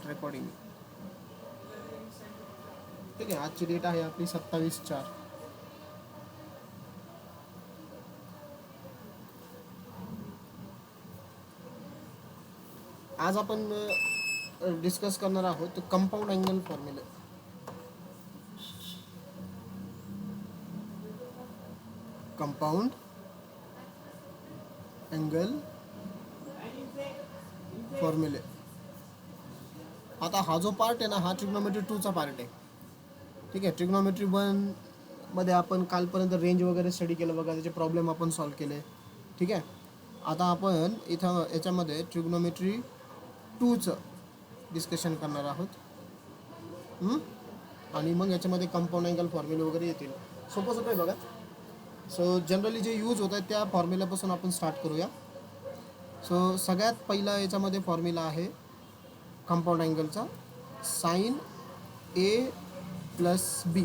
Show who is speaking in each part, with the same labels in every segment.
Speaker 1: Recording. ठीक आहे, आजची डेट आहे आपली 27/4. आज आपण डिस्कस करणार आहोत compound angle formula. Compound angle फॉर्म्युले. आता हा जो पार्ट आहे ना, हा ट्रिग्नोमेट्री 2चा पार्ट आहे. ठीक आहे, ट्रिग्नोमेट्री 1 मध्ये आपण कालपर्यंत रेंज वगैरे स्टडी केलं बघा, त्याचे प्रॉब्लेम आपण सॉल्व केले. ठीक आहे, आता आपण इथं याच्यामध्ये ट्रिग्नोमेट्री 2चं डिस्कशन करणार आहोत. आणि मग याच्यामध्ये कंपाऊंड अँगल फॉर्म्युले वगैरे येतील. सोपं सोपं आहे बघा. सो जनरली जे यूज होत आहेत त्या फॉर्म्युल्यापासून आपण स्टार्ट करूया. सो सगळ्यात पहिला याच्यामध्ये फॉर्म्युला आहे कंपाऊंड अँगलचा, साइन ए प्लस बी.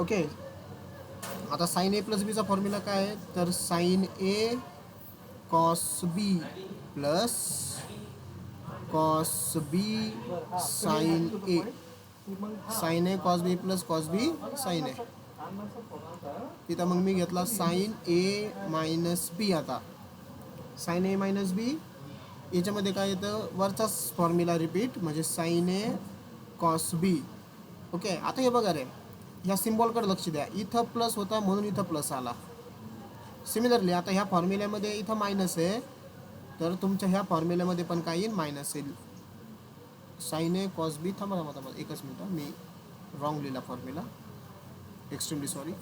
Speaker 1: ओके, आता साइन ए प्लस बीचा फॉर्म्युला काय आहे, तर sign A cos B plus cos B sign A. Sign A cos B plus cos B sign ए. तिथं मग मी घेतला साइन ए मायनस बी. आता साइन ए मायनस बी याच्यामध्ये काय येतं, वरचाच फॉर्म्युला रिपीट, म्हणजे sign A cos B. Okay, आता हे बघा रे, ह्या सिम्बॉलकडे लक्ष द्या. इथं प्लस होता म्हणून इथं प्लस आला. सिमिलरली आता ह्या फॉर्म्युल्यामध्ये इथं मायनस आहे, तर तुमच्या ह्या फॉर्म्युल्यामध्ये पण काय येईल, मायनस येईल. साइन ए कॉस बी, थांबा एकच मिनटं, मी रॉंग लिहिला formula, extremely sorry.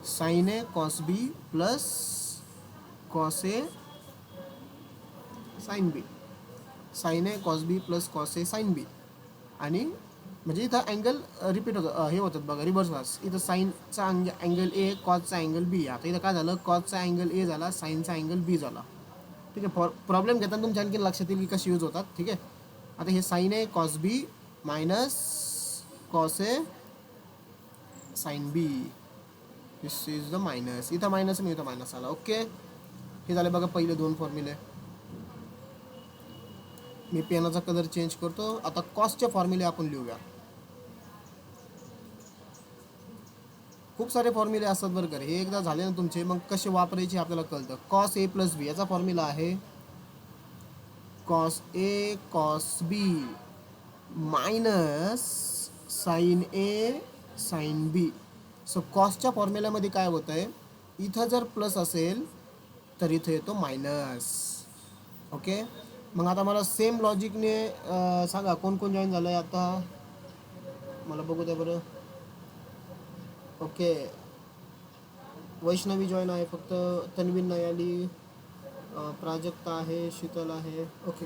Speaker 1: Sign A cos B plus cos A sine B. Sign A cos B plus cos A sine बी. आणि म्हणजे इथं अँगल रिपीट होतं, हे होतात बघा, रिव्हर्स वास. इथं साईनचा अँगल ए, कॉसचा अँगल बी. आता इथं काय झालं, कॉसचा अँगल ए झाला, साईनचा अँगल बी झाला. ठीक आहे, प्रॉब्लेम घेताना तुमच्या आणखी लक्षात येईल की कसे यूज होतात. ठीक आहे, आता हे sine A cos B minus cos A sine B, this is the minus. इथं मायनस मी इथं मायनस आला. ओके, हे झाले बघा पहिले दोन फॉर्म्युले. मी पेनाचा कलर चेंज करतो. आता कॉसचे फॉर्म्युले आपण लिहूया. खूप सारे फॉर्म्युले असतात बरं का. हे एकदा झाले ना तुमचे, मग कसे वापरायचे आपल्याला कळतं. कॉस ए प्लस बी याचा फॉर्म्युला आहे cos A cos B minus sine A sine B. So कॉसच्या फॉर्म्युल्यामध्ये काय होतं आहे, इथं जर प्लस असेल तर इथं येतो मायनस. ओके, मग आता मला सेम लॉजिकने सांगा कोण कोण जॉईन झालं आहे आता, मला बघू द्या बरं. ओके, वैष्णवी जॉईन आहे, फक्त तन्वीन नाही आली. प्राजक्ता आहे, शीतल आहे. ओके,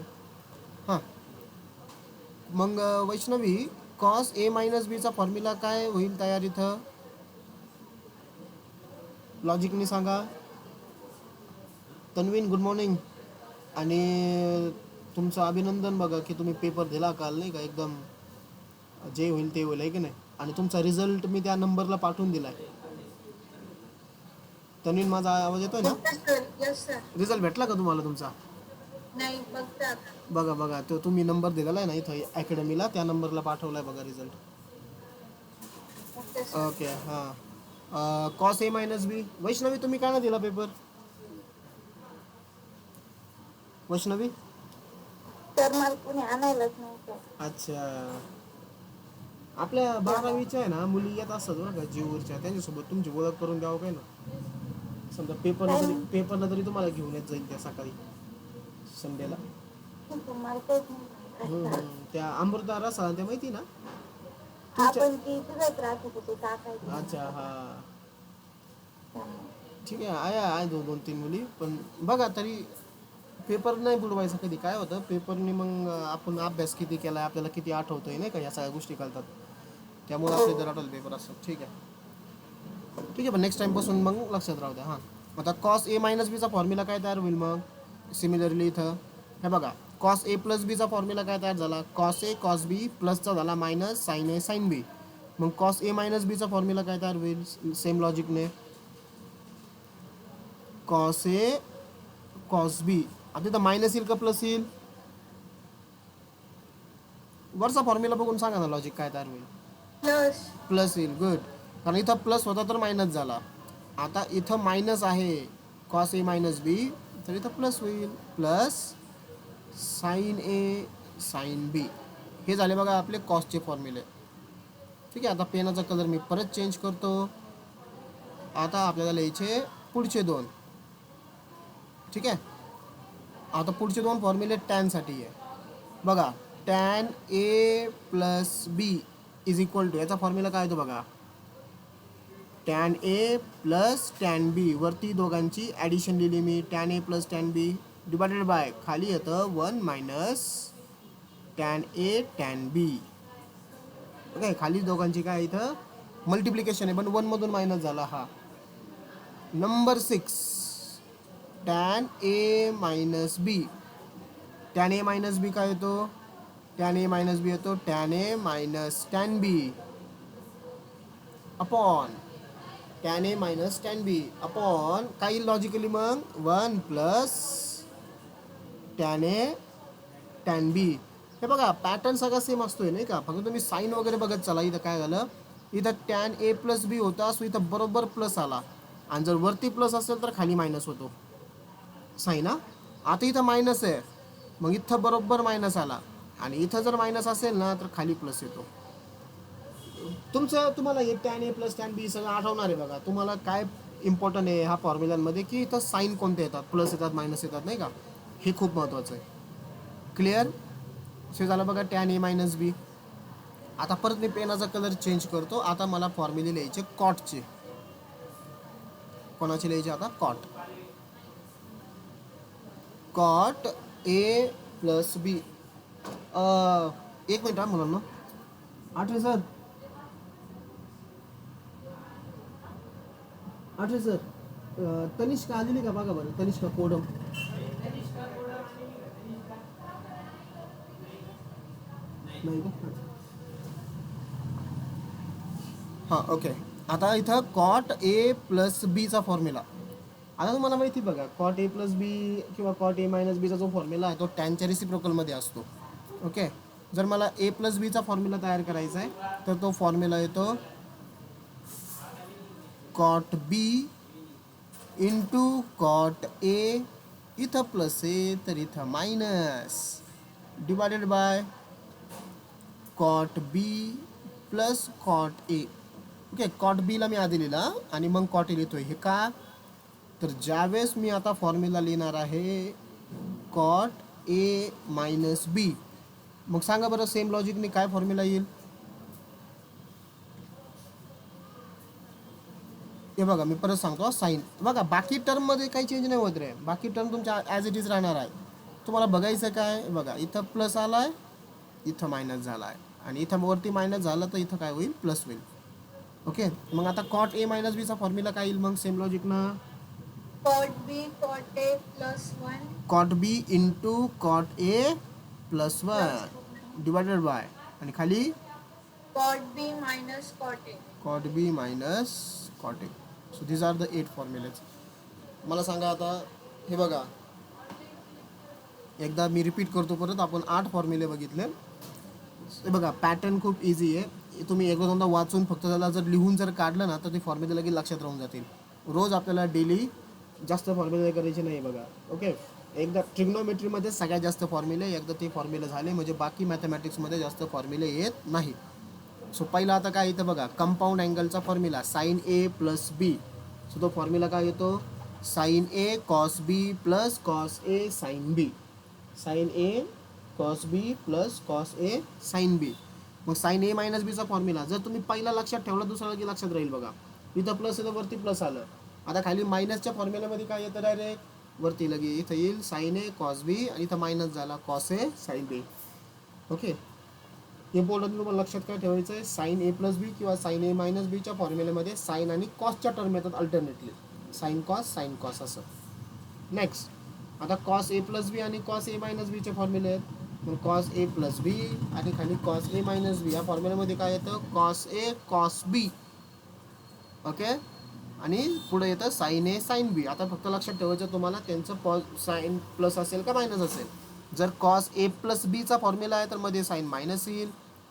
Speaker 1: हां, मग वैष्णवी, कॉस ए मायनस बीचा फॉर्म्युला काय होईल तयार इथं, लॉजिकने सांगा. तन्वीन गुड मॉर्निंग. आणि तुमचं अभिनंदन बघा की तुम्ही पेपर दिला काल, नाही का, एकदम जे होईल ते होईल, आहे की नाही. आणि तुमचा रिझल्ट मी त्या नंबरला पाठवून दिला आहे. तन्वीन, माझा आवाज येतोय ना? रिझल्ट भेटला का तुम्हाला तुमचा?
Speaker 2: नाही,
Speaker 1: बघा बघा, तो तुम्ही नंबर दिलेला आहे ना इथं अकॅडमीला, त्या नंबरला पाठवला आहे बघा रिझल्ट. ओके, हां, कॉस ए मायनस बी. वैष्णवी, तुम्ही काय ना दिला पेपर, वैष्णवी?
Speaker 2: तर मला कोणी आणायलाच नव्हतं.
Speaker 1: अच्छा, आपल्या 12वीच्या आहे ना मुली येत असतात बरं का जीवरच्या, त्यांच्यासोबत तुमची ओळख करून द्यावं काय ना. समजा पेपरला तरी तुम्हाला घेऊन येत जाईल त्या सकाळी संडेला. त्या अमृता रसाळ, त्या माहिती ना? अच्छा, हां, ठीक आहे, आहे 2-3 मुली. पण बघा, तरी पेपर नाही बुडवायचा कधी. काय होतं पेपरने, मग आपण अभ्यास किती केला, आपल्याला किती आठवतोय, नाही का, या सगळ्या गोष्टी कळतात. त्यामुळे आपले जर आठवलं पेपर असतात. ठीक आहे, पण नेक्स्ट टाईमपासून मग लक्षात राहू द्या. हां, आता कॉस ए मायनस बीचा फॉर्म्युला काय तयार होईल मग, सिमिलरली इथं हे बघा, कॉस ए प्लस बीचा फॉर्म्युला काय तयार झाला, कॉस ए कॉस बी प्लसचा झाला मायनस साइन ए साइन बी. मग कॉस ए मायनस बीचा फॉर्म्युला काय तयार होईल, सेम लॉजिकने, कॉस ए कॉस बी. आता इथं मायनस येईल का प्लस येईल, वरचा फॉर्म्युला बघून सांगा ना लॉजिक काय तयार होईल.
Speaker 2: प्लस
Speaker 1: प्लस येईल. गुड. कारण इथं प्लस होता तर मायनस झाला. आता इथं मायनस आहे कॉस ए मायनस बी, तर इथं प्लस होईल. Plus sine A sine B. हे झाले बघा आपले कॉसचे फॉर्म्युले. ठीक आहे. आता पेनाचा कलर मी परत चेंज करतो. आता आपल्याला लिहायचे पुढचे दोन. ठीक आहे. आता पुढचे दोन फॉर्म्युले टॅनसाठी आहे बघा. Tan A plus B is equal to, याचा फॉर्म्युला काय येतो बघा, tan A plus tan B. वरती दोघांची ॲडिशन लिहिली मी, tan A plus tan B divided by खाली येतं 1 minus tan A tan B. Okay. खाली दोघांची काय इथं मल्टिप्लिकेशन आहे, पण 1 मधून मायनस झाला हा. Number 6 tan A minus B. Tan A minus B काय येतो, टॅन ए मायनस बी येतो tan A minus tan B upon tan A minus tan B upon काही लॉजिकली मग 1 प्लस टॅन ए टॅन बी. हे बघा पॅटर्न सगळा सेम असतोय नाही का, फक्त तुम्ही साईन वगैरे बघत चला. इथं काय झालं, इथं टॅन ए प्लस बी होता, सो इथं बरोबर प्लस आला. आणि जर वरती प्लस असेल तर खाली मायनस होतो साईन. हा आता इथं मायनस आहे, मग इथं बरोबर मायनस आला. आणि इथं जर मायनस असेल ना तर खाली प्लस येतो. तुम्हाला हे टॅन ए प्लस टॅन बी सगळं आठवणार आहे बघा. तुम्हाला काय इम्पॉर्टंट आहे ह्या फॉर्म्युलांमध्ये की इथं साईन कोणते येतात, प्लस येतात मायनस येतात नाही का, हे खूप महत्त्वाचं आहे. क्लिअर. हे झालं बघा टॅन ए मायनस बी. आता परत मी पेनाचा कलर चेंज करतो. आता मला फॉर्म्युले लिहायचे कॉटचे. कोणाचे लिहायचे आता, कॉट. कॉट ए प्लस बी. एक मिनिट हा मुलांना. आठवे सर, आठवे सर, तनिष्का आलेली का बघा बरं. तनिष्का कोडम नाही का. हां ओके. आता इथं कॉट ए प्लस बीचा फॉर्म्युला. आता तुम्हाला माहिती बघा, कॉट ए प्लस बी किंवा कॉट ए मायनस बीचा जो फॉर्म्युला आहे तो टॅनच्या रिसिप्रोकलमध्ये असतो. ओके. जर मला ए प्लस बीचा फॉर्म्युला तयार करायचा आहे तर तो फॉर्म्युला येतो cot B into cot A. इथं प्लस आहे तर इथं minus divided by cot B plus cot A. Okay. Cot बीला मी आधी लिहिला आणि मग कॉट ए लिहितोय. हे का, तर ज्यावेळेस मी आता फॉर्म्युला लिहिणार आहे कॉट ए मायनस बी, मग सांगा बरं सेम लॉजिकने काय फॉर्म्युला येईल. हे बघा मी परत सांगतो साईन. बघा बाकी टर्ममध्ये काही चेंज नाही होत रे, बाकी टर्म तुमच्या ॲज इट इज राहणार आहे. तुम्हाला बघायचं काय, बघा इथं प्लस आला आहे, इथं मायनस झाला आहे, आणि इथं वरती मायनस झालं तर इथं काय होईल, प्लस होईल. ओके. मग आता कॉट ए मायनस बीचा फॉर्म्युला काय येईल मग सेम लॉजिकनं,
Speaker 2: cot B cot A plus 1
Speaker 1: cot B into cot A plus 1 divided by, आणि खाली
Speaker 2: cot B minus cot A.
Speaker 1: Cot B minus cot A. So these are the 8 formulas. मला सांगा आता, हे बघा एकदा मी रिपीट करतो परत. आपण 8 फॉर्म्युले बघितले. हे बघा पॅटर्न खूप इझी आहे. तुम्ही एकदा दोनदा वाचून फक्त त्याला जर लिहून जर काढलं ना तर ते फॉर्म्युले लगेच लक्षात राहून जातील. रोज आपल्याला डेली जास्त फॉर्म्युले करायचे नाही बघा. ओके. एकदा ट्रिग्नोमेट्रीमध्ये सगळ्यात जास्त फॉर्म्युले, एकदा ते फॉर्म्युले झाले म्हणजे बाकी मॅथमॅटिक्समध्ये जास्त फॉर्म्युले येत नाही. सो पहिला आता काय इथं बघा, कंपाऊंड अँगलचा formula sine A plus B. So तो फॉर्म्युला काय येतो, sine A cos B plus cos A sine B. Sine A cos B plus cos A sine B. मग साईन ए मायनस बीचा फॉर्म्युला जर तुम्ही पहिला लक्षात ठेवला दुसरा लगे लक्षात राहील बघा. इथं प्लस येतं, वरती प्लस आलं. आता खाली मायनसच्या फॉर्म्युल्यामध्ये काय येतं, डायरेक्ट वरती लगे इथं येईल साईन ए कॉस बी, आणि इथं मायनस झाला cos A sine B. Okay. हे बोलून तुम्हाला लक्षात काय ठेवायचं आहे, साईन ए प्लस बी किंवा साईन ए मायनस बीच्या फॉर्म्युल्यामध्ये साईन आणि कॉसच्या टर्म येतात अल्टरनेटली, साईन कॉस असं. नेक्स्ट आता कॉस ए प्लस बी आणि कॉस ए मायनस बीचे फॉर्म्युले आहेत. मग कॉस ए प्लस बी आणि खाली कॉस ए मायनस बी. या फॉर्म्युल्यामध्ये काय येतं, cos A cos B. Okay. आणि पुढे येतं साईन ए साईन बी. आता फक्त लक्षात ठेवायचं तुम्हाला त्यांचं साईन प्लस असेल का मायनस असेल. जर कॉस ए प्लस बीचा फॉर्म्युला आहे तर मध्ये साईन मायनस येईल,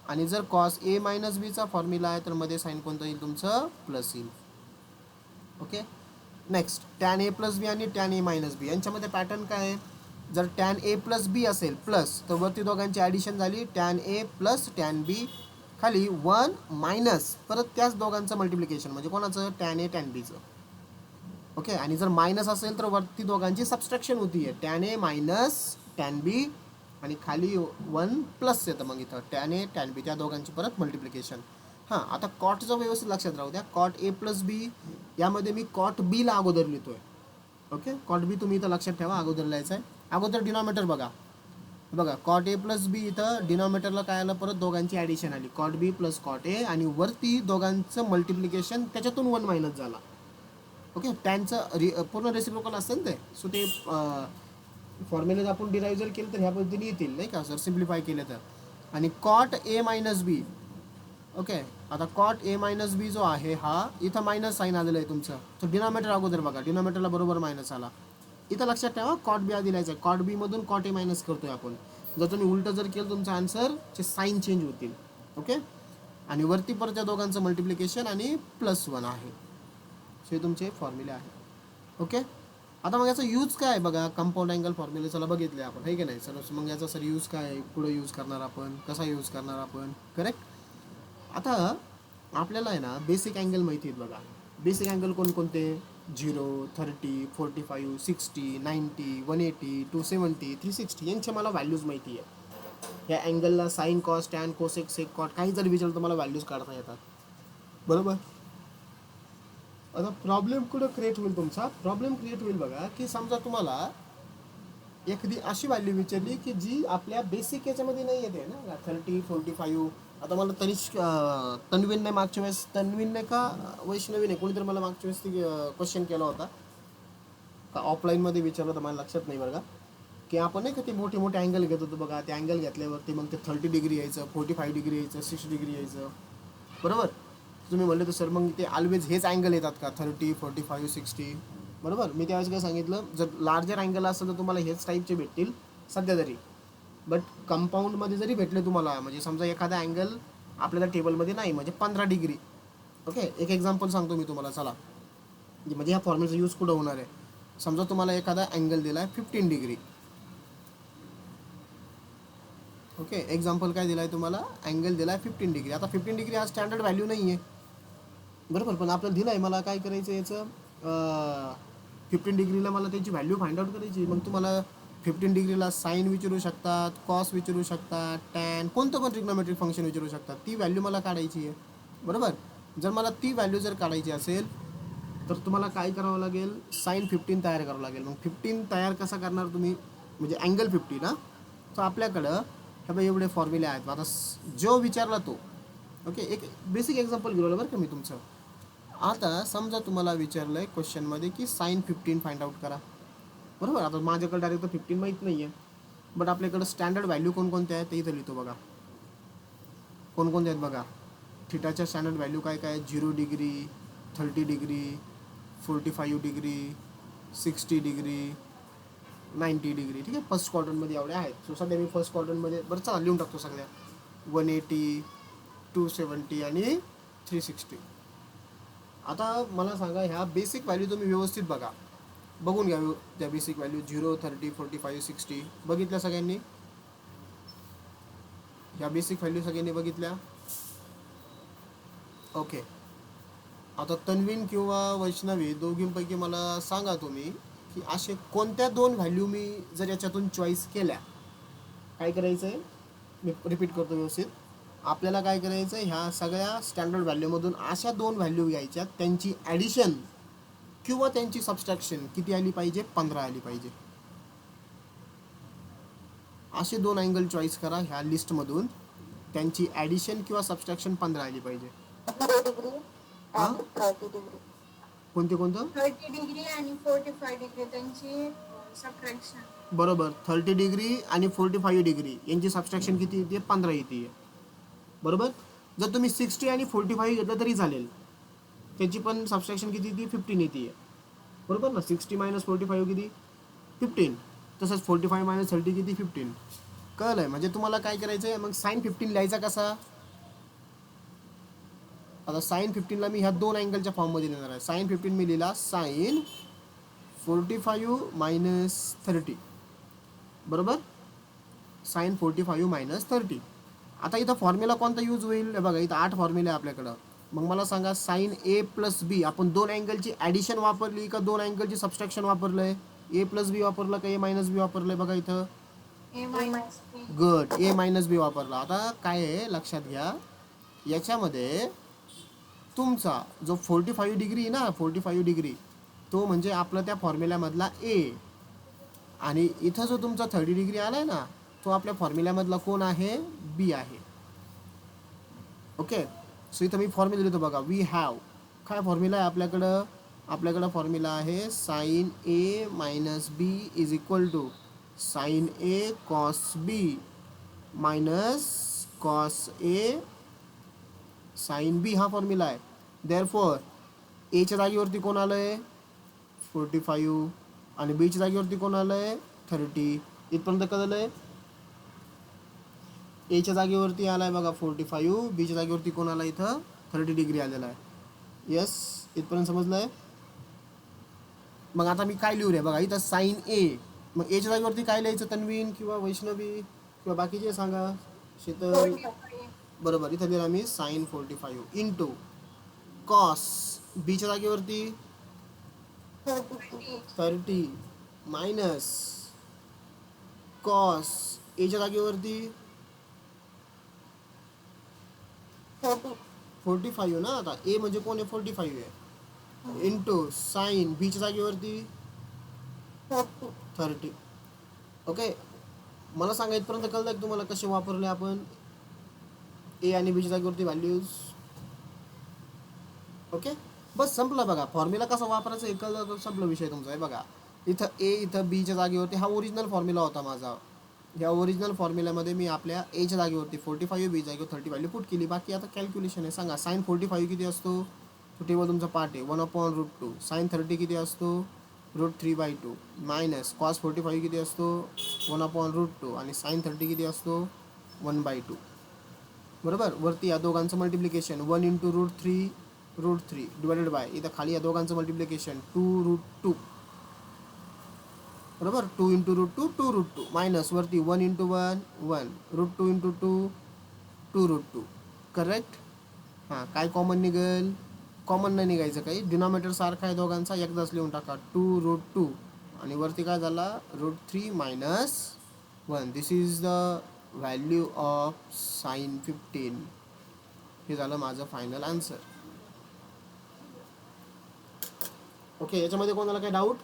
Speaker 1: आणि जर कॉस ए मायनस बीचा फॉर्म्युला आहे तर मध्ये साईन कोणतं येईल तुमचं, प्लस येईल. Okay. Next tan A plus बी आणि टॅन ए मायनस बी यांच्यामध्ये पॅटर्न काय आहे, जर टॅन ए प्लस बी असेल प्लस तर वरती दोघांची ॲडिशन झाली टॅन ए प्लस टॅन बी, खाली 1 मायनस परत त्याच दोघांचं मल्टिप्लिकेशन म्हणजे कोणाचं, टॅन ए टॅन बीचं. ओके. आणि जर मायनस असेल तर वरती दोघांची सबस्ट्रॅक्शन होती आहे टॅन ए मायनस टॅन बी, आणि खाली 1 प्लस येतं मग इथं टॅन ए टॅन बी, त्या दोघांची परत मल्टिप्लिकेशन. हां, आता कॉटचं व्यवस्थित लक्षात राहू द्या. कॉट ए प्लस बी यामध्ये मी कॉट बीला अगोदर लिहितोय. ओके. कॉट बी तुम्ही इथं लक्षात ठेवा, अगोदर लिहायचं आहे. अगोदर डिनॉमिनेटर बघा, बघा कॉट ए प्लस बी इथं डिनॉमिनेटरला काय आलं, परत दोघांची ॲडिशन आली cot B plus cot A, आणि वरती दोघांचं मल्टिप्लिकेशन त्याच्यातून 1 मायनस झाला. ओके. टॅनचं पूर्ण रेसिप्रोकल असतं ना ते, सो ते फॉर्म्युलेज आपण डिराईव्ह जर केलं तर ह्या पद्धतीने येतील नाही का, जर सिम्प्लिफाय केलं तर. आणि cot A minus B, okay. आता कॉट ए मायनस बी जो आहे हा इथं मायनस साईन आलेलं आहे तुमचं, तो डिनॉमिनेटर अगोदर बघा, डिनॉमिनेटरला बरोबर मायनस आला. इथं लक्षात ठेवा कॉट बी आधी लिहायचं आहे, कॉट बी मधून कॉट ए मायनस करतोय आपण. जर तुम्ही उलटं जर केलं तुमचं आन्सरचे साईन चेंज होतील. ओके. आणि वरती परत त्या दोघांचं मल्टिप्लिकेशन आणि +1 आहे. हे तुमचे फॉर्म्युले आहे. ओके. आता मग याचा यूज काय आहे बघा, कंपाऊंड अँगल फॉर्म्युले चला बघितले आपण, आहे की नाही सर. मग याचा सर यूज काय आहे, पुढे यूज करणार आपण, कसा यूज करणार आपण, करेक्ट. आता आपल्याला आहे ना बेसिक अँगल माहिती आहेत बघा. बेसिक अँगल कोणकोणते, 0, 30, 45, 60, 90, 180, 270, 360 यांचे मला व्हॅल्यूज माहिती आहे. या अँगलला sine cos tan cosec sec cot काही जरी विचारलं तर मला व्हॅल्यूज काढता येतात. बरोबर. आता प्रॉब्लेम कुठं क्रिएट होईल तुमचा, प्रॉब्लेम क्रिएट होईल बघा की समजा तुम्हाला एखादी अशी व्हॅल्यू विचारली की जी आपल्या बेसिक याच्यामध्ये नाही येते ना, 30, 45. आता मला तन्वीनने मागच्या वेळेस, तन्वीनने का वैष्णवीने कोणीतरी मला मागच्या वेळेस ती क्वेश्चन केला होता का ऑफलाईनमध्ये विचारलं होतं, मला लक्षात नाही बरं का, की आपण नाही का ते मोठे मोठे अँगल घेत होतो बघा, ते अँगल घेतल्यावरती मग ते 30 डिग्री यायचं, 45 डिग्री यायचं, 6 डिग्री यायचं. बरोबर. तुम्ही म्हणले तर सर मग ते ऑलवेज हेच अँगल येतात का, 30, 45, 60. बरोबर. मी त्यावेळेस काय सांगितलं, जर लार्जर अँगल असेल तर तुम्हाला हेच टाईपचे भेटतील सध्या तरी, बट कंपाऊंडमध्ये जरी भेटले तुम्हाला, म्हणजे समजा एखादा अँगल आपल्याला टेबलमध्ये नाही म्हणजे 15 डिग्री. ओके. एक एक्झाम्पल सांगतो मी तुम्हाला, चला, म्हणजे ह्या फॉर्म्युलेचा यूज कुठं होणार आहे. समजा तुम्हाला एखादा अँगल दिला आहे 15 डिग्री. ओके. एक्झाम्पल काय दिला आहे तुम्हाला, अँगल दिला आहे 15 डिग्री. आता 15 डिग्री हा स्टँडर्ड व्हॅल्यू नाही आहे, बरोबर, पण आपल्याला दिलं आहे, मला काय करायचं याचं 15 डिग्रीला मला त्याची व्हॅल्यू फाइंड आउट करायची. मग तुम्हाला 15 डिग्रीला साईन विचारू शकतात, कॉस विचारू शकतात, टॅन, कोणतं पण ट्रिग्नोमेट्रिक फंक्शन विचारू शकतात. ती व्हॅल्यू मला काढायची आहे. बरोबर. जर मला ती व्हॅल्यू जर काढायची असेल तर तुम्हाला काय करावं लागेल, साईन 15 तयार करावं लागेल. मग 15 तयार कसा करणार तुम्ही, म्हणजे अँगल 15 ना, तर आपल्याकडं हे बघ एवढे फॉर्म्युले आहेत. आता जो विचारला तो, ओके, एक बेसिक एक्झाम्पल घेऊन बरं का मी तुमचं. आता समजा तुम्हाला विचारलं आहे क्वेश्चनमध्ये की साईन 15 फाइंड आउट करा. बरोबर. आता माझ्याकडे डायरेक्ट 15 माहीत नाही आहे, बट आपल्याकडं स्टँडर्ड व्हॅल्यू कोणकोणत्या आहेत ते इथं लिहितो बघा. कोणकोणत्या आहेत बघा. थिटाच्या स्टँडर्ड व्हॅल्यू काय काय आहेत, 0 degree, 30 degree, 45 degree, 60 degree, 90 degree. ठीक आहे. फर्स्ट क्वाड्रंटमध्ये एवढ्या आहेत. सो सध्या मी फर्स्ट क्वाड्रंटमध्ये, बरं चला लिहून टाकतो सगळ्या, 180, 270 आणि 360. आता मला सांगा ह्या बेसिक व्हॅल्यू तुम्ही व्यवस्थित बघा, बघून घ्या त्या बेसिक व्हॅल्यू 0, 30, 45, 60 बघितल्या सगळ्यांनी. ह्या बेसिक व्हॅल्यू सगळ्यांनी बघितल्या. ओके. आता तन्वीन किंवा वैष्णवी दोघींपैकी मला सांगा तुम्ही की असे कोणत्या 2 व्हॅल्यू मी जर याच्यातून चॉईस केल्या, काय करायचं आहे, मी रिपीट करतो व्यवस्थित. आपल्याला काय करायचं आहे, ह्या सगळ्या स्टँडर्ड व्हॅल्यूमधून अशा 2 व्हॅल्यू घ्यायच्या, त्यांची ॲडिशन किंवा त्यांची सबस्ट्रॅक्शन किती आली पाहिजे, 15 आली पाहिजे. असे 2 अँगल चॉईस करा ह्या लिस्टमधून, त्यांची ॲडिशन किंवा सबस्ट्रॅक्शन 15 आली पाहिजे.
Speaker 2: 0 डिग्री
Speaker 1: हां,
Speaker 2: आणि 30 डिग्री.
Speaker 1: कोणतं
Speaker 2: 30 डिग्री आणि 45 डिग्री त्यांची सबट्रॅक्शन.
Speaker 1: बरोबर. 30 डिग्री आणि 45 डिग्री यांची सबस्ट्रॅक्शन किती येते, 15 येते. बरोबर. जर तुम्ही 60 आणि 45 घेतलं तरी चालेल, त्याची पण सबस्ट्रॅक्शन किती येते, 15 येते. बरोबर ना. 60 - 45 किती, 15. तसंच 45 मायनस 30 किती 15. कळलं आहे? म्हणजे तुम्हाला काय करायचं आहे, मग साईन 15 लिहायचा कसा? आता साईन 15ला मी ह्या दोन अँगलच्या फॉर्ममध्ये लिहिणार आहे. साईन 15 मी लिहिला साईन 45 मायनस 30, बरोबर. Sine 45 minus 30. आता इथं फॉर्म्युला कोणता यूज होईल? बघा इथं 8 फॉर्म्युला आहे आपल्याकडं. मग मला सांगा साईन ए प्लस बी आपण दोन अँगलची ॲडिशन वापरली का दोन अँगलची सबस्ट्रॅक्शन वापरलं आहे? ए प्लस बी वापरलं का ए मायनस बी वापरलं आहे? बघा इथं
Speaker 2: A minus B.
Speaker 1: Good, A minus B वापरला. आता काय आहे लक्षात घ्या, याच्यामध्ये तुमचा जो 45 डिग्री ना, 45 डिग्री तो म्हणजे आपला त्या फॉर्म्युल्यामधला ए, आणि इथं जो तुमचा 30 डिग्री आला आहे ना, तो आपल्या फॉर्म्युल्यामधला कोण आहे? बी आहे. ओके. सो इथं मी फॉर्म्युला लिहितो बघा. वी हॅव, काय फॉर्म्युला आहे आपल्याकडं? आपल्याकडं फॉर्म्युला आहे sine A minus B is equal to sine A cos B minus cos A sine B, हा फॉर्म्युला आहे. देअरफॉर एच्या जागेवरती कोण आलं आहे? 45, आणि बीच्या जागेवरती कोण आलं आहे? 30. इथपर्यंत कळलं आहे? एच्या जागेवरती आला आहे बघा 45, बीच्या जागेवरती कोण आला इथं? 30 डिग्री आलेला आहे. येस, इथपर्यंत समजलं आहे? मग आता मी काय लिहू रे बघा इथं साईन ए, मग एच्या जागेवरती काय लिहायचं? तन्वीन किंवा वैष्णवी किंवा बाकीचे सांगा. शीतल,
Speaker 2: 45.
Speaker 1: बरोबर. इथं लिहिला मी साईन 45 इंटू कॉस बीच्या जागेवरती 30 मायनस कॉस एच्या जागेवरती 45 ना. आता ए म्हणजे कोण आहे? 45 आहे. इंटू साईन बीच्या जागेवरती 30. ओके. मला सांगा इथपर्यंत कळलं की तुम्हाला कसे वापरले आपण ए आणि बीच्या जागेवरती व्हॅल्यूज? ओके, बस संपला. बघा फॉर्म्युला कसा वापरायचा हे कळलं तर संपला विषय तुमचा आहे. बघा इथं ए, इथं बीच्या जागेवरती हा ओरिजिनल फॉर्म्युला होता माझा. ह्या ओरिजिनल फॉर्म्युल्यामध्ये मी आपल्या एच्या जागेवरती 45, बी जागेवर 30 व्हॅल्यू पुट केली. बाकी आता कॅल्क्युलेशन आहे. सांगा साईन 45 किती असतो? तो टेबल तुमचा पार्ट आहे 1/√2. साईन 30 किती असतो? √3/2 मायनस कॉस 45 किती असतो? 1/√2, आणि साईन 30 किती असतो? 1/2. बरोबर. वरती या दोघांचं मल्टिप्लिकेशन 1 इंटू √3 डिवायडेड बाय इथं खाली या दोघांचं मल्टिप्लिकेशन 2√2, बरोबर. 2 इंटू √2 2√2 मायनस वरती 1 इंटू 1 1 √2 इंटू 2 2√2. करेक्ट. हां, काय कॉमन निघेल? कॉमन नाही निघायचं काही, डिनॉमिनेटर सारखा आहे दोघांचा, एकदाच लिहून टाका 2√2, आणि वरती काय झाला? √3 minus 1. This is the value of sine 15. हे झालं माझं फायनल आन्सर. ओके, याच्यामध्ये कोणाला काही डाऊट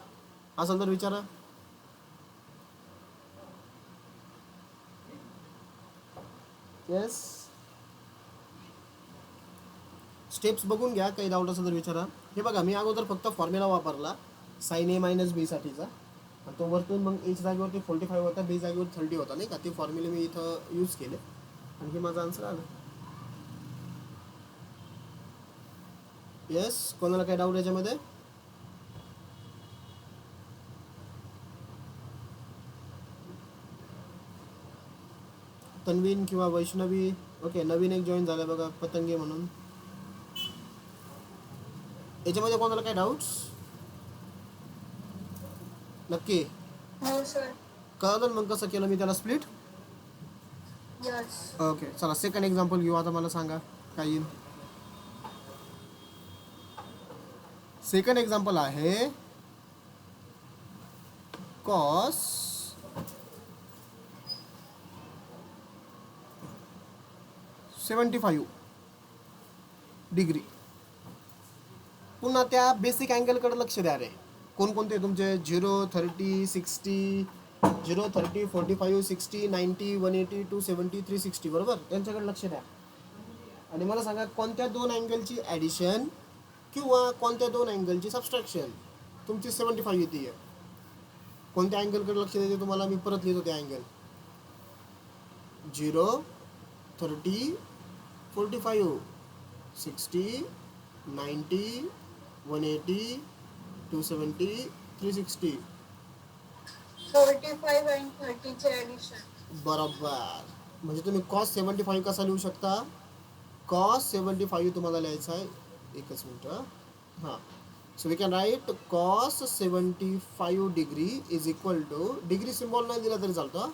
Speaker 1: असेल तर विचारा. येस, स्टेप्स बघून घ्या, काही डाऊट असेल तर विचारा. हे बघा मी अगोदर फक्त फॉर्म्युला वापरला साईन ए मायनस बी साठीचा, आणि तो वरतून मग एच जागेवरती 45 होता, बी जागेवर 30 होता नाही का, ते फॉर्म्युले मी इथं यूज केले आणि हे माझा आन्सर आला. येस, कोणाला काही डाऊट याच्यामध्ये? तन्वीन किंवा वैष्णवी. ओके, नवीन एक जॉईन झालं बघा पतंगे म्हणून. याच्यामध्ये कोणाला काय डाऊट्स? नक्की
Speaker 2: No, sir.
Speaker 1: कळलं मग कसं केलं मी त्याला स्प्लिट?
Speaker 2: Yes.
Speaker 1: ओके, चला सेकंड एक्झाम्पल घेऊ. आता मला सांगा काय येईल. सेकंड एक्झाम्पल आहे कॉस 75 डिग्री. पुन्हा त्या बेसिक अँगलकडे लक्ष द्या रे. कोणकोणते तुमचे 0 30 60 0 30 45 60 90 180 270 360, बरोबर, त्यांच्याकडे लक्ष द्या. आणि मला सांगा कोणत्या दोन अँगलची ॲडिशन किंवा कोणत्या दोन अँगलची सबस्ट्रॅक्शन तुमची 75 येते. कोणत्या अँगलकडे लक्ष द्यायचे तुम्हाला? मी परत लिहितो ते अँगल 0 30 45 60 90 180 270 360.
Speaker 2: 45 and 30 चे ॲडिशन.
Speaker 1: बरोबर. म्हणजे तुम्ही कॉस 75 कसा लिहू शकता? कॉस 75 तुम्हाला लिहायचं आहे. एकच मिनटं. हां. So we can write cos 75 degree is equal to, degree symbol नाही दिला तरी चालतं.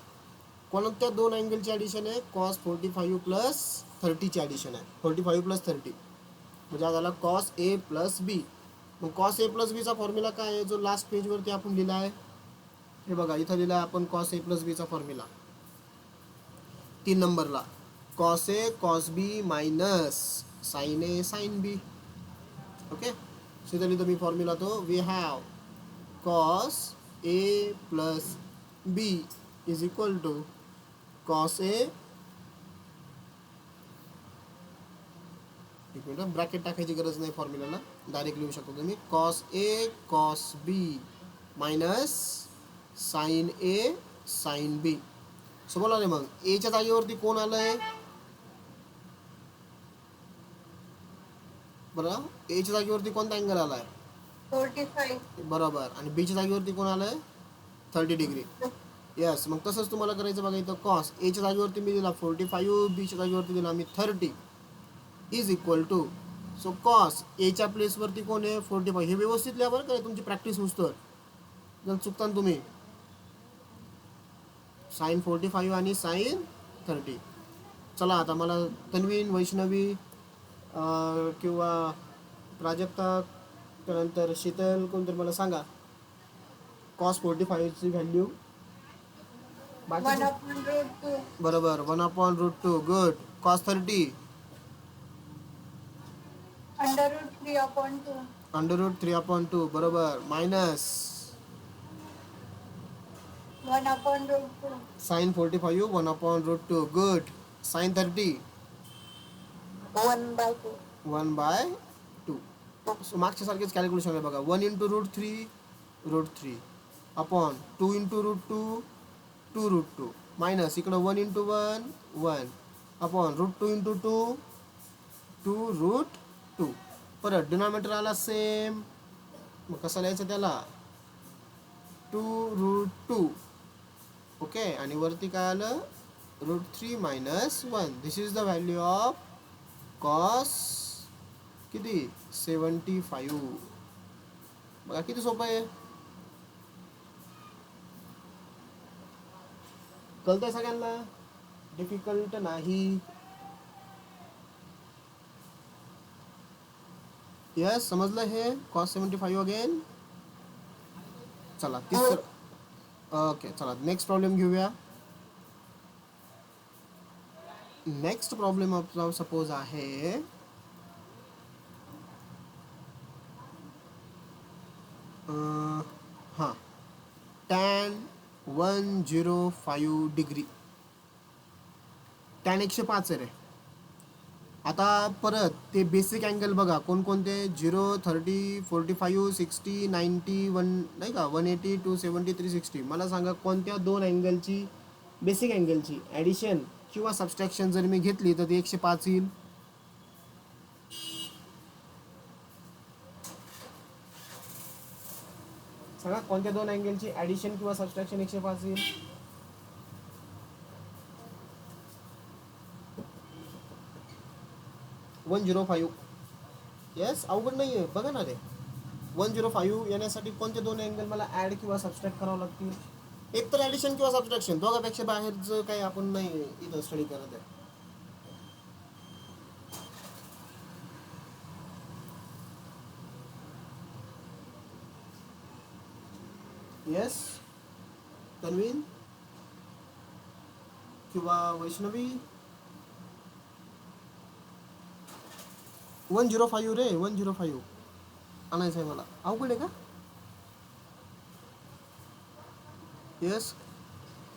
Speaker 1: कोणत्या दोन अँगलची ॲडिशन आहे? कॉस 45 प्लस 30ची ॲडिशन आहे. 45 प्लस 30 म्हणजे हा झाला कॉस ए प्लस बी. मग कॉस ए प्लस बीचा फॉर्म्युला काय आहे, जो लास्ट पेजवरती आपण लिहिला आहे? हे बघा, इथं लिहिला आहे आपण कॉस ए प्लस बीचा फॉर्म्युला 3 नंबरला. Cos A cos B minus sine A sine B. Okay, so इथं लिहितो मी फॉर्म्युला तो. We have cos A plus B is equal to cos A, एक मिनिट, ब्रॅकेट टाकायची गरज नाही फॉर्म्युलाला, डायरेक्ट लिहू शकतो तुम्ही. Cos A cos B minus sine A sine B. So बोला रे, मग एच्या जागेवरती कोण आलंय? बरं, एच्या जागेवरती कोणता अँगल आलाय?
Speaker 2: 45.
Speaker 1: बरोबर. आणि बीच्या जागेवरती कोण आलंय? 30 डिग्री. यस, मग तसंच तुम्हाला करायचं बघा. इथं कॉस एच्या जागेवरती मी दिला 45, बीच्या जागेवरती दिला मी 30 is equal to, so cos एच्या प्लेसवरती कोण आहे? 45. हे व्यवस्थित लिहा बरं का, तुमची प्रॅक्टिस होतं. जर चुकता ना तुम्ही, साइन 45 आणि साइन 30. चला आता मला तन्वीन, वैष्णवी किंवा प्राजक्ता, त्यानंतर शीतल, कोणतरी मला सांगा कॉस 45ची व्हॅल्यू.
Speaker 2: 1/√2.
Speaker 1: बरोबर, 1/√2. गुड. कॉस 30
Speaker 2: √3/2.
Speaker 1: √3/2. बरोबर. Minus
Speaker 2: 1/√2.
Speaker 1: Sine 45 1/√2. Good. Sine 30
Speaker 2: 1/2.
Speaker 1: 1/2. So मागच्या सारखेच कॅल्क्युलेशन आहे बघा. 1 × √3 √3 अपॉन 2 × √2 2√2 मायनस इकडं 1 × 1 1 अपॉन √2 × 2 2√2. परत डिनॉमिनेटर आला सेम, मग कसं लिहायचं त्याला? 2√2. ओके, आणि वरती काय आलं? √3 minus 1. This is the value of cos किती? 75. बघा किती सोपं आहे. कळतंय सगळ्यांना? डिफिकल्ट नाही. यस, समजलं हे कॉस 75 अगेन. चला तिसरं. ओके, चला नेक्स्ट प्रॉब्लेम घेऊया. नेक्स्ट प्रॉब्लेम आपला सपोज आहे हां, टॅन 105 डिग्री. टॅन 105 आहे रे. आता परत ते बेसिक अँगल बघा कोणकोणते? 0 30 45 60 90 1 नाही का, 180 270 360. मला सांगा कोणत्या दोन अँगलची, बेसिक अँगलची ॲडिशन किंवा सबस्ट्रॅक्शन जर मी घेतली तर ती 105 येईल. सांगा कोणत्या दोन अँगलची ॲडिशन किंवा सबस्ट्रॅक्शन 105 येईल? वन 105. येस, अवघड नाही आहे, बघा ना रे. 105 येण्यासाठी कोणते दोन अँगल मला ॲड किंवा सबस्ट्रॅक्ट करावं लागतील? एक तर ॲडिशन किंवा सबस्ट्रॅक्शन, दोघांपेक्षा बाहेरचं काही आपण नाही इथं स्टडी करत आहे. येस, तन्वीन किंवा वैष्णवी. 105 रे, 105 आणायचं आहे मला. अवघड आहे का? येस,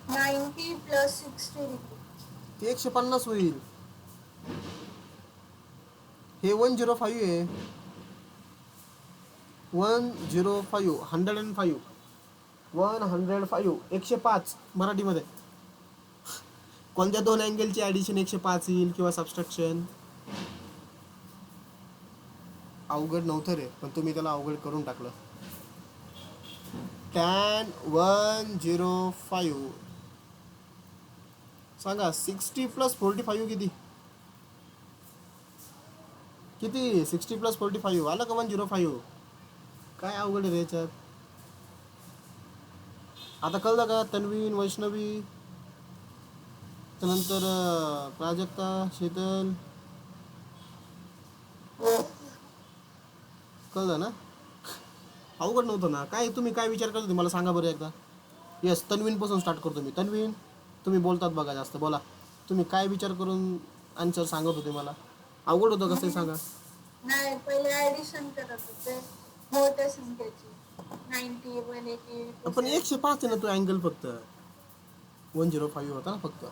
Speaker 2: 90 + 60
Speaker 1: ते 150 होईल. हे 105 आहे. 105 105 105 105 मराठीमध्ये. कोणत्या दोन अँगलची ॲडिशन 105 येईल किंवा सबस्ट्रॅक्शन? अवघड नव्हतं रे, पण तुम्ही त्याला अवघड करून टाकलं. tan 105 सांगा 60 प्लस 45 किती किती 60 प्लस 45 आलं का 105 काय अवघड आहे रे याच्यात आता कळलं का तन्वीन वैष्णवी त्यानंतर प्राजक्ता शीतल कळलं ना अवघड नव्हतं ना काय तुम्ही काय विचार करत होते मला सांगा बरं एकदा येस तन्वीनपासून स्टार्ट करतो मी तन्वीन तुम्ही बोलतात बघा जास्त बोला तुम्ही काय विचार करून आन्सर सांगत होते मला अवघड होतं कसं सांगा
Speaker 2: नाही पहिले ऍडिशन करत होते मोठ्या संख्येची 90 180
Speaker 1: पण 105 आहे ना तो अँगल फक्त 105 होता ना फक्त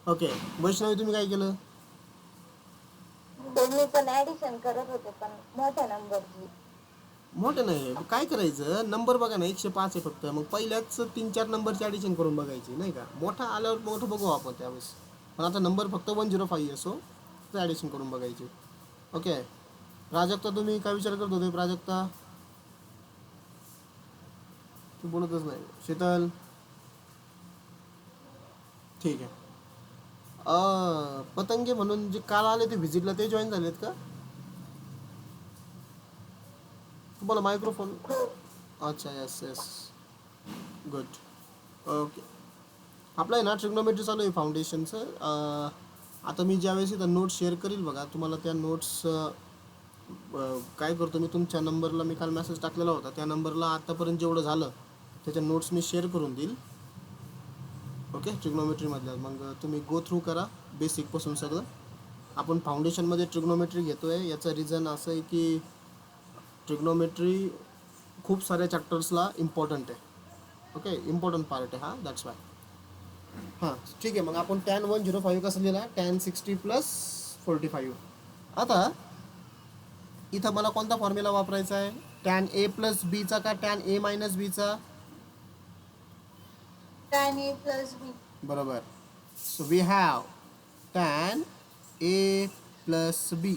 Speaker 1: ओके वैष्णवी तुम्ही काय केलं
Speaker 3: मी पण ऍडिशन करत होते पण मोठ्या नंबरची
Speaker 1: मोठं नाही काय करायचं नंबर बघा ना 105 आहे फक्त मग पहिल्याच 3-4 नंबरची ॲडिशन करून बघायची नाही का मोठा आल्यावर मोठं बघू आपण त्यावेळेस पण आता नंबर फक्त 105 असो तर ॲडिशन करून बघायची ओके प्राजक्ता तुम्ही काय विचार करत होते प्राजक्ता तू बोलतच नाही शीतल ठीक आहे पतंगे म्हणून जे काल आले ते व्हिजिटला ते जॉईन झालेत का तुम्हाला मायक्रोफोन अच्छा यस यस गुड ओके आपलं आहे ना ट्रिग्नोमेट्री चालू आहे फाउंडेशनचं आता मी ज्यावेळेस इथं नोट्स शेअर करील बघा तुम्हाला त्या नोट्स काय करतो मी तुमच्या नंबरला मी काल मेसेज टाकलेला होता त्या नंबरला आत्तापर्यंत जेवढं झालं त्याच्या नोट्स मी शेअर करून देईल ओके ट्रिग्नोमेट्रीमधल्या मग तुम्ही गो थ्रू करा बेसिकपासून सगळं आपण फाउंडेशनमध्ये ट्रिग्नोमेट्री घेतो आहे याचं रिझन असं आहे की ट्रिग्नोमेट्री खूप साऱ्या चॅप्टर्सला इम्पॉर्टंट आहे ओके इम्पॉर्टंट पार्ट आहे हा दॅट्स वाय हां ठीक आहे मग आपण tan 105 कसं लिहिला tan 60 प्लस 45 आता इथं मला कोणता फॉर्म्युला वापरायचा आहे tan a प्लस बीचा का tan a मायनस बीचा
Speaker 2: tan a plus b
Speaker 1: बरोबर so we have tan a plus B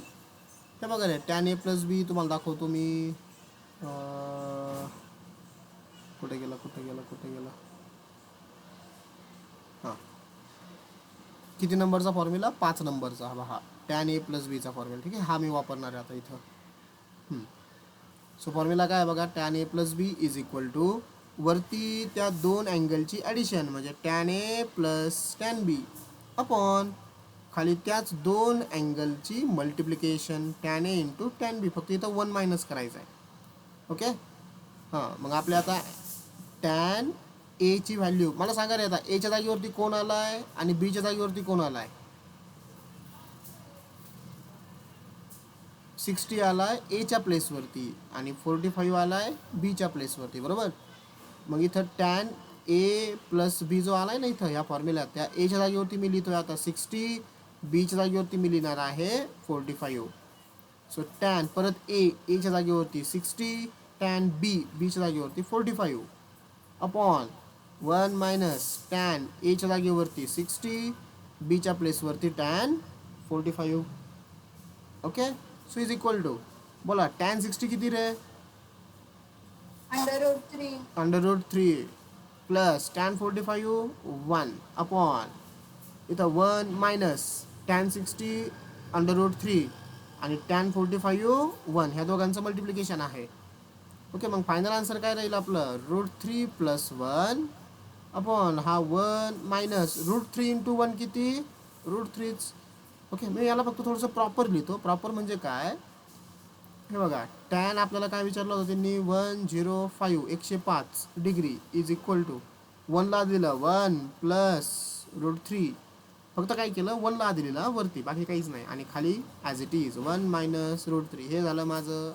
Speaker 1: हे बघा रे tan a प्लस बी तुम्हाला दाखवतो मी कुठे गेला हां किती नंबरचा फॉर्म्युला 5 नंबरचा हा tan a प्लस बीचा फॉर्म्युला ठीक आहे हा मी वापरणार आहे आता इथं सो फॉर्म्युला काय आहे बघा tan a plus B is equal to वरती त्या दोन अँगलची ॲडिशन म्हणजे tan a plus tan b upon खाली त्याच दोन अँगलची multiplication tan a into tan b फक्त इथं 1 मायनस करायचं आहे ओके हां मग आपल्या आता tan a ची व्हॅल्यू मला सांगा रे आता एच्या जागेवरती कोण आला आहे आणि बीच्या जागेवरती कोण आला आहे 60 आला आहे एच्या प्लेसवरती आणि 45 आला आहे बीच्या प्लेसवरती बरोबर मग इथं tan a प्लस बी जो आला आहे ना इथं ह्या फॉर्म्युल्यात त्या एच्या जागेवरती मी लिहितो आहे आता 60 बीच्या जागेवरती मी लिहिणार आहे 45 सो tan परत एच्या जागेवरती 60 tan बीच्या जागेवरती 45 अपॉन 1 मायनस tan एच्या जागेवरती 60 बीच्या प्लेसवरती tan 45 okay so is equal to बोला tan 60 किती रे
Speaker 2: √3
Speaker 1: प्लस tan 45 1 अपॉन इथं 1 मायनस tan 60 √3 आणि tan 45 1 ह्या दोघांचं मल्टिप्लिकेशन आहे ओके मग फायनल आन्सर काय राहील आपलं √3 प्लस 1 अपॉन हा 1 मायनस √3 इंटू 1 किती √3च ओके मी याला फक्त थोडंसं प्रॉपर लिहितो प्रॉपर म्हणजे काय हे बघा tan आपल्याला काय विचारलं होतं त्यांनी 105 डिग्री इज इक्वल टू 1ला दिलं 1 प्लस √3 फक्त काय केलं 1ला दिलेला वरती बाकी काहीच नाही आणि खाली ॲज इट इज 1 मायनस √3 हे झालं माझं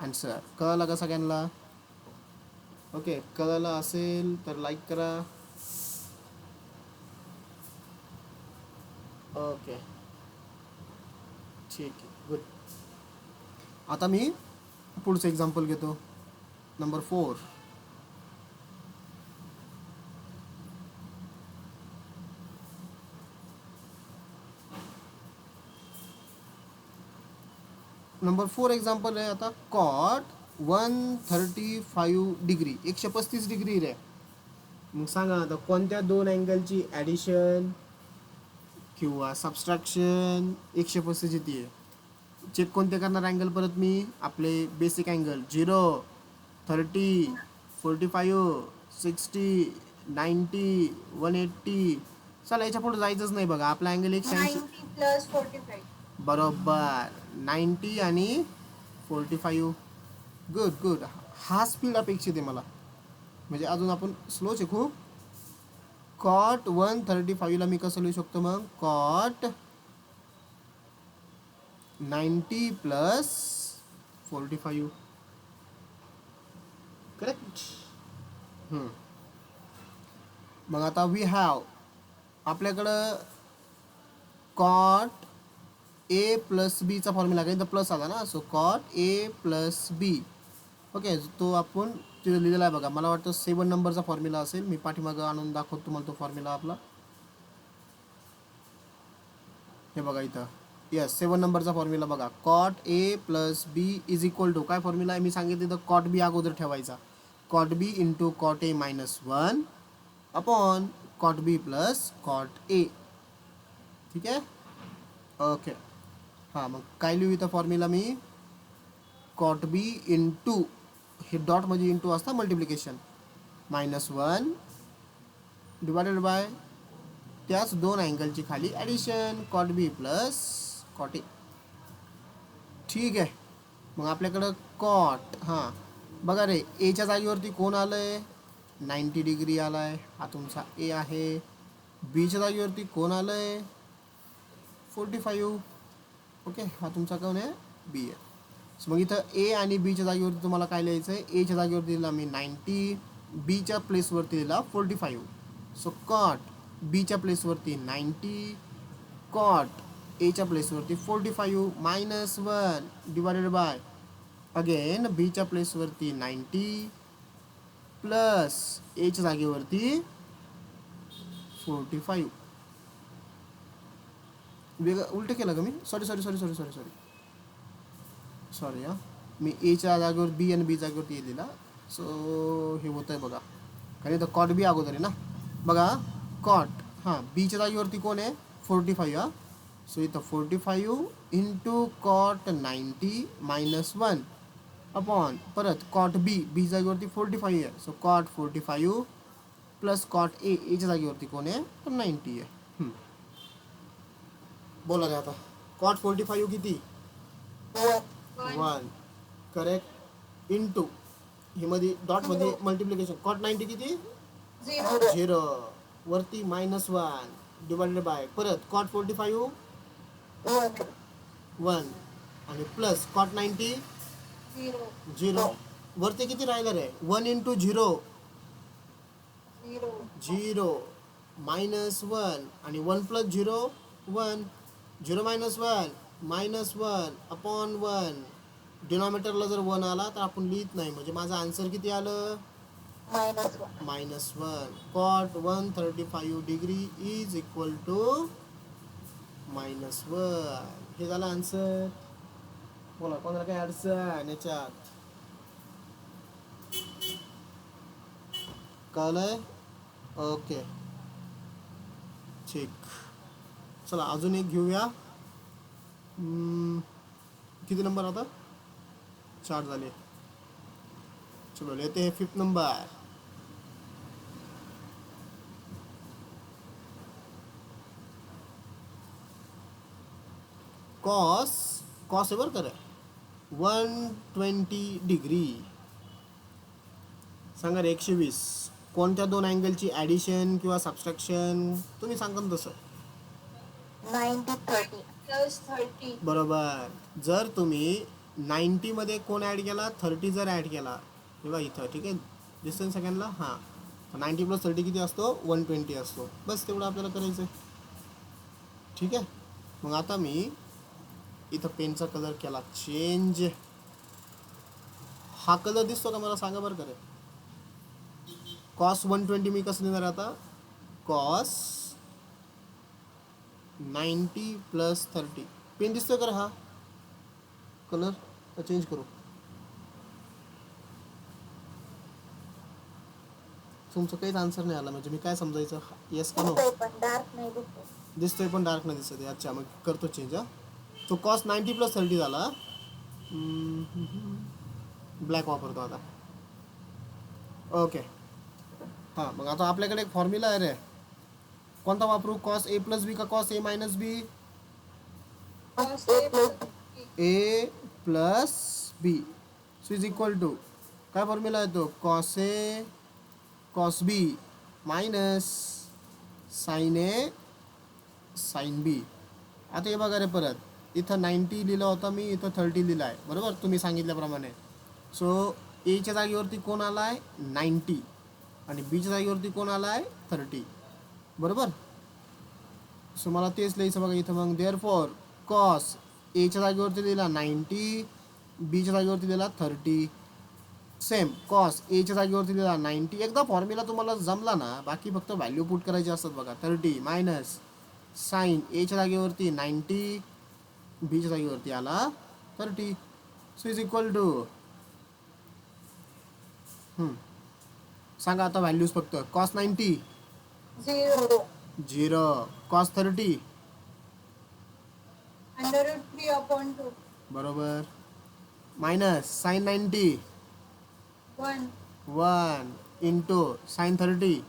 Speaker 1: आन्सर कळलं का सगळ्यांना ओके कळलं असेल तर लाईक करा ओके ठीक आहे गुड आता मी पुढचं एक्झाम्पल घेतो नंबर 4 नंबर 4 एक्झाम्पल आहे आता cot 135 डिग्री, 135 डिग्री रे. मग सांगा आता कोणत्या दोन अँगलची ॲडिशन किंवा सबस्ट्रॅक्शन 135 येते. चेक कोणते करणार अँगल परत मी, आपले बेसिक अँगल 0, 30, 45, 60, 90, 180. चला याच्या पुढे जायचंच नाही बघा, आपला अँगल 180
Speaker 2: 90 plus 45.
Speaker 1: बरोबर. 90 आणि 45. Good good. हा स्पीड अपेक्षित आहे मला, म्हणजे अजून आपण स्लोच आहे खूप. कॉट 135ला मी कसं लिहू शकतो मग, कॉट 90 प्लस 45. करेक्ट. मग आता वी हॅव आपल्याकडं कॉट ए प्लस बीचा फॉर्म्युला काही तर प्लस आला ना, so cot A plus B. Okay, तो आपण तिथे लिहिलेला आहे बघा. मला वाटतं 7 नंबरचा फॉर्म्युला असेल, मी पाठीमागं आणून दाखवतो तुम्हाला तो फॉर्म्युला आपला. हे बघा इथं, येस 7 नंबरचा फॉर्म्युला बघा. Cot A plus B is equal to, काय फॉर्म्युला आहे मी सांगितलं तर कॉट बी अगोदर ठेवायचा. Cot B into cot A minus 1 upon cot B plus cot A. ठीक आहे, ओके. हां, मग काय लिहू इथं फॉर्म्युला मी, कॉट बी इंटू, हे डॉट म्हणजे इंटू असतं मल्टिप्लिकेशन, मायनस 1 डिवायडेड बाय त्याच दोन अँगलची खाली addition, cot B plus cot A. ठीक आहे. मग आपल्याकडं कॉट, हां बघा रे, एच्या जागेवरती कोण आलं आहे, 90 डिग्री आला आहे, हा तुमचा ए आहे. बीच्या जागेवरती कोण आलं आहे, 45. ओके, हा तुमचा कोण आहे, बी आहे. सो मग इथं ए आणि बीच्या जागेवरती तुम्हाला काय लिहायचं आहे, एच्या जागेवरती दिला मी 90, बीच्या प्लेसवरती दिला 45. सो कॉट बीच्या प्लेसवरती 90, कॉट एच्या प्लेसवरती 45 मायनस 1 डिवायडेड बाय अगेन बीच्या प्लेसवरती 90 प्लस एच्या जागेवरती 45. वेगळं उलटं केलं का मी, सॉरी हां, मी एच्या जागेवर बी आणि बी जागेवरती ए दिला. सो हे होतं आहे बघा, कारण इथं कॉट बी अगोदर आहे ना. बघा कॉट, हां बीच्या जागेवरती कोण आहे, 45. हां, सो इथं 45 इंटू कॉट 90 मायनस 1 अपॉन परत कॉट बी, बी जागेवरती 45 आहे. So cot 45 plus cot A, एच्या जागेवरती कोण आहे, तर 90 आहे. बोला रे आता, कॉट 45 किती, 1. करेक्ट. इंटू हे मध्ये डॉटमध्ये मल्टिप्लिकेशन, कॉट 90 किती, 0 वरती मायनस 1 डिवायडेड बाय परत कॉट 45 1 आणि प्लस कॉट 90 0. वरती किती राहिलं रे, 1 इंटू 0 0 मायनस 1 आणि 1 प्लस 0 1, 0 मायनस 1 मायनस 1 अपॉन 1. डिनॉमिनेटरला जर 1 आला तर आपण लिहित नाही, म्हणजे माझं आन्सर किती आलं, minus 1. Cot 135 degree is equal to minus 1. हे झालं आन्सर. बोला कोणाला काय अडचण याच्यात, कळलंय, ओके ठीक. चला अजून एक घेऊया. किती नंबर आता, 4 झाले. चलो लेते हैं 5th number. Cos, cos ever करे 120 डिग्री. सांगा रे 120, कोणत्या दोन अँगलची ॲडिशन किंवा सबस्ट्रॅक्शन, तुम्ही सांगा ना तसं.
Speaker 3: 90 30.
Speaker 2: Plus 30.
Speaker 1: बरोबर. जर तुम्ही 90 मध्ये कोण ॲड केला, 30 जर ॲड केला, किंवा इथं ठीक आहे डिस्टन्स सेकंडला, हां 90 प्लस 30 किती असतो, 120 असतो. बस तेवढं आपल्याला करायचं आहे. ठीक आहे. मग आता मी इथं पेनचा कलर केला चेंज. हा कलर दिसतो का मला सांगा बरं करे. कॉस 120 मी कसं लिहिणार आता, कॉस 90 प्लस 30. पेन दिसतोय का हा कलर, चेंज करू. तुमचं काहीच आन्सर नाही आला, म्हणजे मी काय समजायचं, येस का नो?
Speaker 3: दिसतोय पण डार्क नाही दिसतोय.
Speaker 1: दिसतोय पण डार्क नाही दिसत आहे. अच्छा, मग करतो चेंज. हा, तो कॉस 90 + 30 झाला. ब्लॅक वापरतो आता. ओके. हां, मग आता आपल्याकडे एक फॉर्म्युला आहे रे. कोणता वापरू? कॉस ए प्लस बी का cos A minus B?
Speaker 2: cos
Speaker 3: A
Speaker 2: A
Speaker 3: plus
Speaker 2: plus B.
Speaker 1: A plus B is equal to, काय फॉर्म्युला आहे तो? Cos A cos B minus sine A sine B. आता हे बघा रे, परत इथं 90 लिहिला होता मी, इथं 30 लिहिला आहे, बरोबर तुम्ही सांगितल्याप्रमाणे. सो एच्या जागेवरती कोण आला आहे? 90, आणि बीच्या जागेवरती कोण आला आहे? 30, बरोबर. सो मला तेच लिहायचं बघा इथं. मग देअर फॉर कॉस एच्या जागेवरती लिहिला 90, बीच्या जागेवरती लिहिला 30. सेम कॉस एच्या जागेवरती लिहिला 90. एकदा फॉर्म्युला तुम्हाला जमला ना, बाकी फक्त व्हॅल्यू पुट करायची असतात बघा. 30 मायनस साइन एच्या जागेवरती 90, बीच्या जागेवरती आला 30. सो इज इक्वल टू, सांगा आता व्हॅल्यूज फक्त. कॉस 90
Speaker 2: 0.
Speaker 1: 0, कॉस 30
Speaker 2: √3/2.
Speaker 1: बरोबर, मायनस साइन 90
Speaker 2: 1.
Speaker 1: 1 into sine 30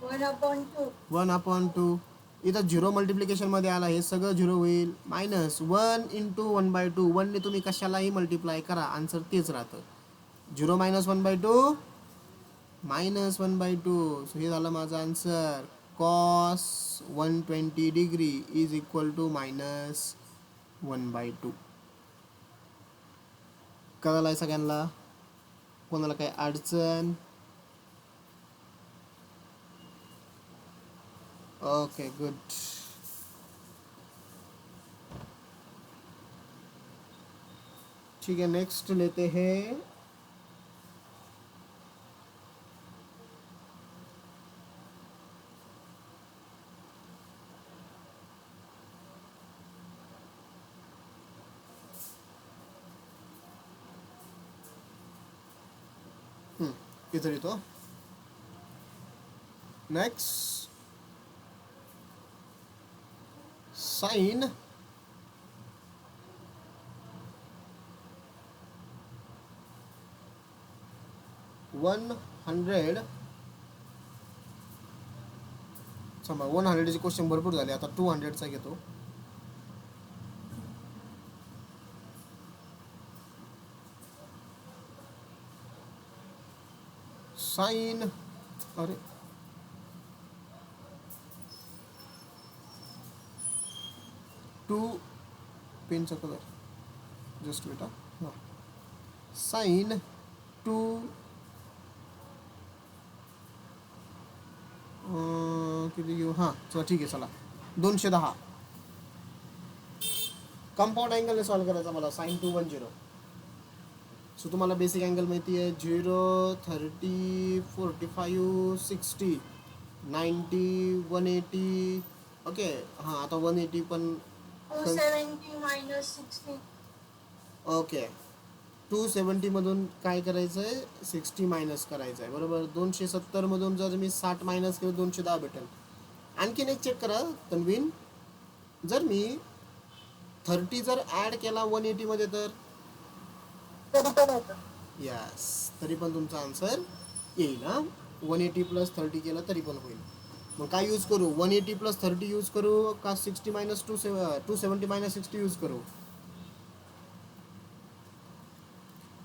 Speaker 2: 1/2.
Speaker 1: 1/2. इथं झिरो मल्टिप्लिकेशनमध्ये आला, हे सगळं झिरो होईल. Minus 1 into 1/2. 1ने तुम्ही कशालाही मल्टिप्लाय करा, आन्सर तेच राहतं. 0 मायनस 1/2 मायनस 1/2. सो हे झालं माझं answer. Cos 120 degree is equal to minus 1/2. कळलं आहे सगळ्यांना? कोणाला काही अडचण? Okay, good. ठीक है, नेक्स्ट लेते हैं इधर ही तो नेक्स्ट साइन 100. 100चे क्वेश्चन भरपूर झाले, आता 200चा घेतो. साइन, अरे टू, पेनचा कलर जस्ट बेटा. हां, साइन 2 किती घेऊ? हां चला, ठीक आहे, चला 210. कंपाऊंड अँगलने सॉल्व करायचा मला. साइन 210. सो तुम्हाला बेसिक अँगल माहिती आहे, 0, 30, 45, 60, 90, 180. ओके, हां आता 180 पण.
Speaker 2: 270 minus 60.
Speaker 1: ओके, 270 मधून काय करायचं आहे? 60 मायनस करायचं आहे, बरोबर. 270 मधून जर मी 60 मायनस केलं 210 भेटेल. आणखीन एक चेक करा तन्वीन, जर मी 30 जर ॲड केला 180 मध्ये तर
Speaker 3: तरी पण होतं.
Speaker 1: यस, तरी पण तुमचा आन्सर येईल. हां, 180 + 30 केलं तरी पण होईल. मग काय यूज करू? 180 + 30 यूज करू का 60 - 270 - 60 यूज करू?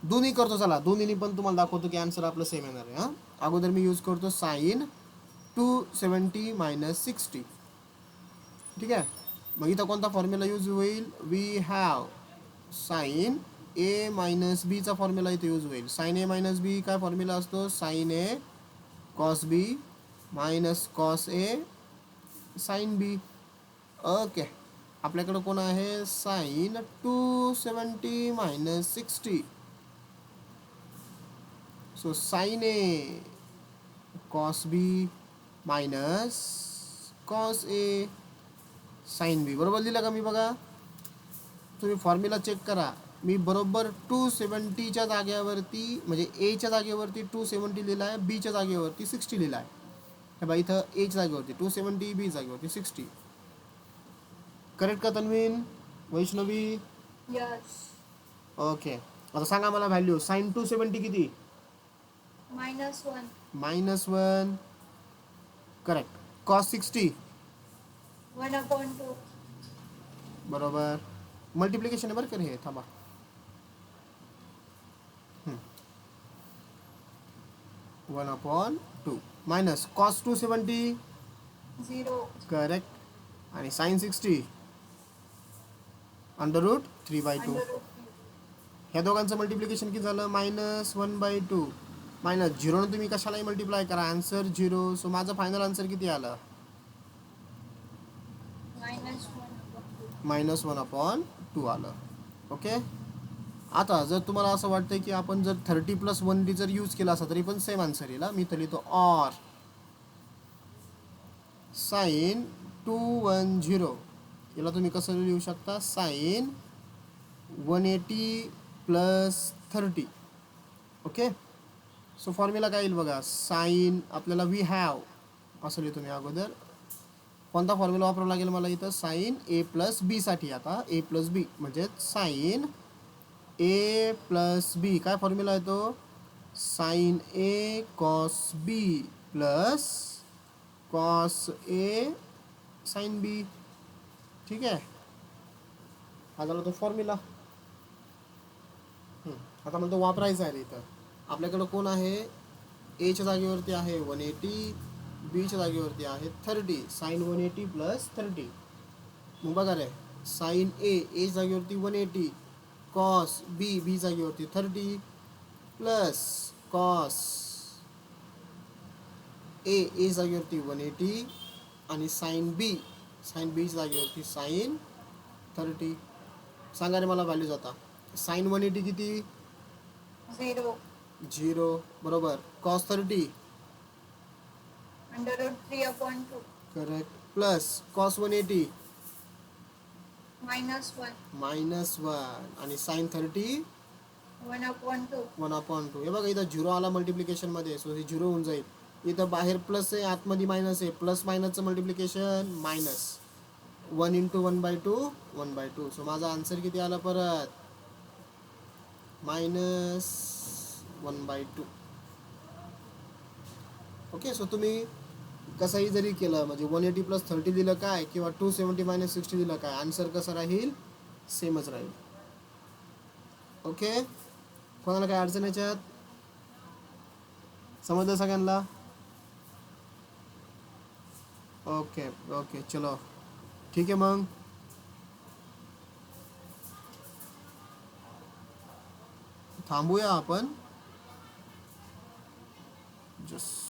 Speaker 1: दोन्ही करतो, चला दोन्हीनी पण तुम्हाला दाखवतो की आन्सर आपलं सेम येणार आहे. हां, अगोदर मी यूज करतो साइन 270 - 60. ठीक आहे. मग इथं कोणता फॉर्म्युला यूज होईल? We have sine A minus बीचा फॉर्म्युला इथे यूज होईल. साइन ए मायनस बी काय फॉर्म्युला असतो? Sine A cos B minus cos A sine B. Okay, आपल्याकडं कोण आहे? Sine 270 - 60. So sine A cos B minus cos A sine B. बरोबर लिहिलं का मी? बघा, तुम्ही फॉर्म्युला चेक करा. मी बरोबर 270च्या जागेवरती म्हणजे एच्या जागेवरती 270 लिहिला आहे, बीच्या जागेवरती 60 लिहिला आहे. हे बघा इथं एच्या जागेवरती 270, बी जागेवरती 60. करेक्ट का तन्वीन, वैष्णवी?
Speaker 2: Yes.
Speaker 1: ओके. आता सांगा मला व्हॅल्यू. साइन 270 किती?
Speaker 2: -1.
Speaker 1: -1. करेक्ट. कॉस 60
Speaker 2: 1/2.
Speaker 1: बरोबर. मल्टिप्लिकेशन आहे बरं का हे, थांबा. 1/2 मायनस कॉस 270
Speaker 2: 0.
Speaker 1: करेक्ट. आणि साइन 60 √3/2.
Speaker 2: √3.
Speaker 1: ह्या दोघांचं मल्टिप्लिकेशन किती झालं? -1/2 मायनस 0 तुम्ही कशालाही मल्टिप्लाय करा, आन्सर 0. सो माझं फायनल आन्सर किती आलं?
Speaker 2: -1/2.
Speaker 1: -1/2 आलं. ओके. आता जर तुम्हाला असं वाटतं की आपण जर 30 + 1D जर यूज केला असता तरी पण सेम आन्सर येईल. मी तर लिहितो ऑर साइन 210. याला तुम्ही कसं लिहू शकता? साइन 180 + 30. ओके. सो फॉर्म्युला काय येईल बघा. साइन आपल्याला वी हॅव असं लिहितो मी अगोदर. कोणता फॉर्म्युला वापरावा लागेल मला इथं? साइन A + B साठी. आता A + B म्हणजे साइन A + B. काय फॉर्म्युला आहे तो? Sine A cos B plus cos A sine B. ठीक आहे. हा झाला तो फॉर्म्युला. आता मला तो वापरायचा आहे इथं. आपल्याकडं कोण आहे? एच्या जागेवरती आहे 180, बीच्या जागेवरती आहे 30. साइन 180 + 30. मग बघा रे, साइन ए जागेवरती 180, कॉस बी जागेवरती 30 प्लस कॉस ए जागेवरती 180 आणि साइन बी जागेवरती साइन 30. सांगा रे मला व्हॅल्यूज आता. साइन 180 किती?
Speaker 2: 0.
Speaker 1: बरोबर. कॉस 30
Speaker 2: √3/2.
Speaker 1: करेक्ट. Plus cos 180
Speaker 2: -1.
Speaker 1: आणि साइन 30
Speaker 2: 1/2.
Speaker 1: 1/2. हे बघा इथं 0 आला मल्टिप्लिकेशनमध्ये. सो हे 0 होऊन जाईल. इथं बाहेर प्लस आहे, आतमध्ये मायनस आहे. प्लस मायनसचं मल्टिप्लिकेशन मायनस 1 × 1/2 1/2. सो माझा आन्सर किती आला परत? -1/2. ओके. सो तुम्ही कसंही जरी केलं म्हणजे 180 + 30 दिलं काय किंवा 270 - 60 दिलं काय, आन्सर कसं राहील? सेमच राहील. ओके. कोणाला काय अडचण याच्यात? समजलं सगळ्यांना? ओके चलो ठीक आहे. मग थांबूया आपण. जस्ट